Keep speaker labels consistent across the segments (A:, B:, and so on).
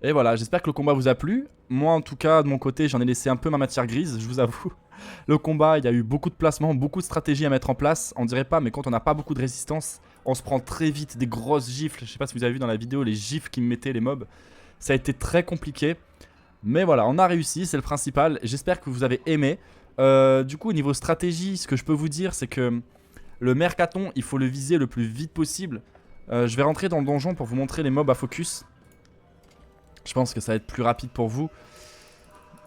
A: Et voilà, j'espère que le combat vous a plu. Moi en tout cas, de mon côté, j'en ai laissé un peu ma matière grise, je vous avoue. Le combat, il y a eu beaucoup de placements, beaucoup de stratégies à mettre en place. On dirait pas, mais quand on n'a pas beaucoup de résistance, on se prend très vite des grosses gifles. Je sais pas si vous avez vu dans la vidéo les gifles qui me mettaient les mobs. Ça a été très compliqué. Mais voilà, on a réussi, c'est le principal. J'espère que vous avez aimé. Du coup, au niveau stratégie, ce que je peux vous dire, c'est que le Mercaton, il faut le viser le plus vite possible. Je vais rentrer dans le donjon pour vous montrer les mobs à focus. Je pense que ça va être plus rapide pour vous.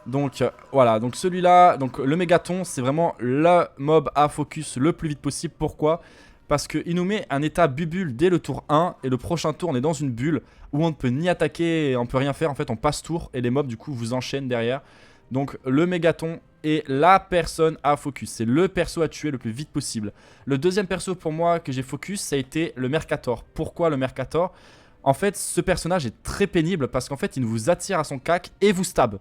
A: Donc voilà, donc celui-là, donc le Mégaton, c'est vraiment le mob à focus le plus vite possible. Pourquoi? Parce qu'il nous met un état bubule dès le tour 1. Et le prochain tour, on est dans une bulle où on ne peut ni attaquer et on peut rien faire. En fait, on passe tour et les mobs du coup vous enchaînent derrière. Donc le Mégaton est la personne à focus. C'est le perso à tuer le plus vite possible. Le deuxième perso pour moi que j'ai focus, ça a été le Mercator. Pourquoi le Mercator? En fait, ce personnage est très pénible parce qu'en fait, il vous attire à son cac et vous stab.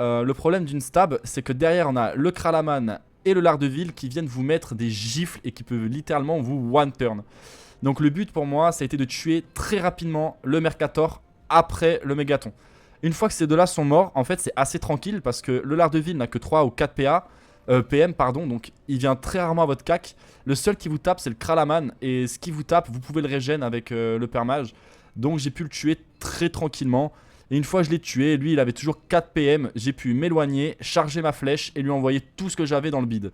A: Le problème d'une stab, c'est que derrière, on a le Kralaman et le Lardeville qui viennent vous mettre des gifles et qui peuvent littéralement vous one-turn. Donc le but pour moi, ça a été de tuer très rapidement le Mercator après le Mégaton. Une fois que ces deux-là sont morts, en fait, c'est assez tranquille parce que le Lardeville n'a que 3 ou 4 PM, pardon, donc il vient très rarement à votre cac. Le seul qui vous tape, c'est le Kralaman et ce qui vous tape, vous pouvez le régène avec le permage. Donc j'ai pu le tuer très tranquillement. Et une fois que je l'ai tué, lui il avait toujours 4 PM. J'ai pu m'éloigner, charger ma flèche et lui envoyer tout ce que j'avais dans le bide.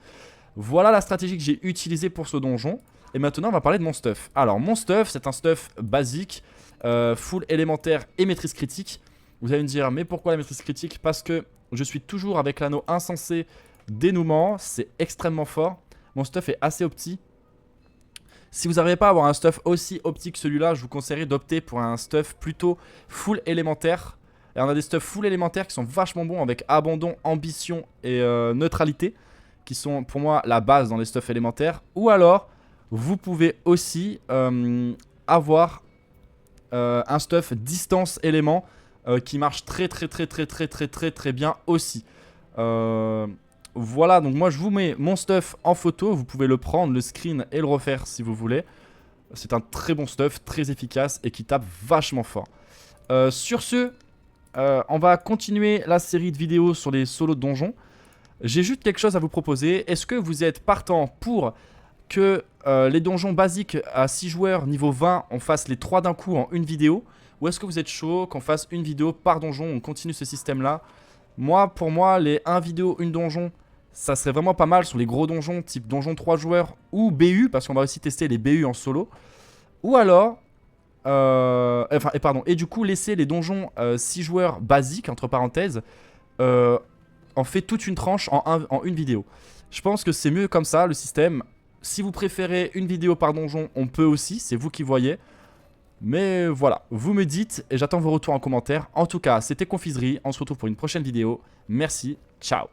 A: Voilà la stratégie que j'ai utilisée pour ce donjon. Et maintenant on va parler de mon stuff. Alors mon stuff, c'est un stuff basique, full élémentaire et maîtrise critique. Vous allez me dire, mais pourquoi la maîtrise critique? Parce que je suis toujours avec l'anneau insensé dénouement. C'est extrêmement fort. Mon stuff est assez opti. Si vous n'arrivez pas à avoir un stuff aussi optique que celui-là, je vous conseillerais d'opter pour un stuff plutôt full élémentaire. Et on a des stuffs full élémentaires qui sont vachement bons avec abandon, ambition et neutralité, qui sont pour moi la base dans les stuffs élémentaires. Ou alors, vous pouvez aussi avoir un stuff distance élément qui marche très bien aussi. Voilà, donc moi je vous mets mon stuff en photo, vous pouvez le prendre, le screen et le refaire si vous voulez. C'est un très bon stuff, très efficace et qui tape vachement fort. Sur ce, on va continuer la série de vidéos sur les solos de donjons. J'ai juste quelque chose à vous proposer. Est-ce que vous êtes partant pour que les donjons basiques à 6 joueurs niveau 20, on fasse les 3 d'un coup en une vidéo? Ou est-ce que vous êtes chaud qu'on fasse une vidéo par donjon, on continue ce système-là? Pour moi, les 1 vidéo, 1 donjon, ça serait vraiment pas mal sur les gros donjons, type donjon 3 joueurs ou BU, parce qu'on va aussi tester les BU en solo. Ou alors, et du coup, laisser les donjons 6 joueurs basiques, entre parenthèses, en fait toute une tranche en une vidéo. Je pense que c'est mieux comme ça, le système. Si vous préférez une vidéo par donjon, on peut aussi, c'est vous qui voyez. Mais voilà, vous me dites et j'attends vos retours en commentaire. En tout cas, c'était Confiserie, on se retrouve pour une prochaine vidéo. Merci, ciao.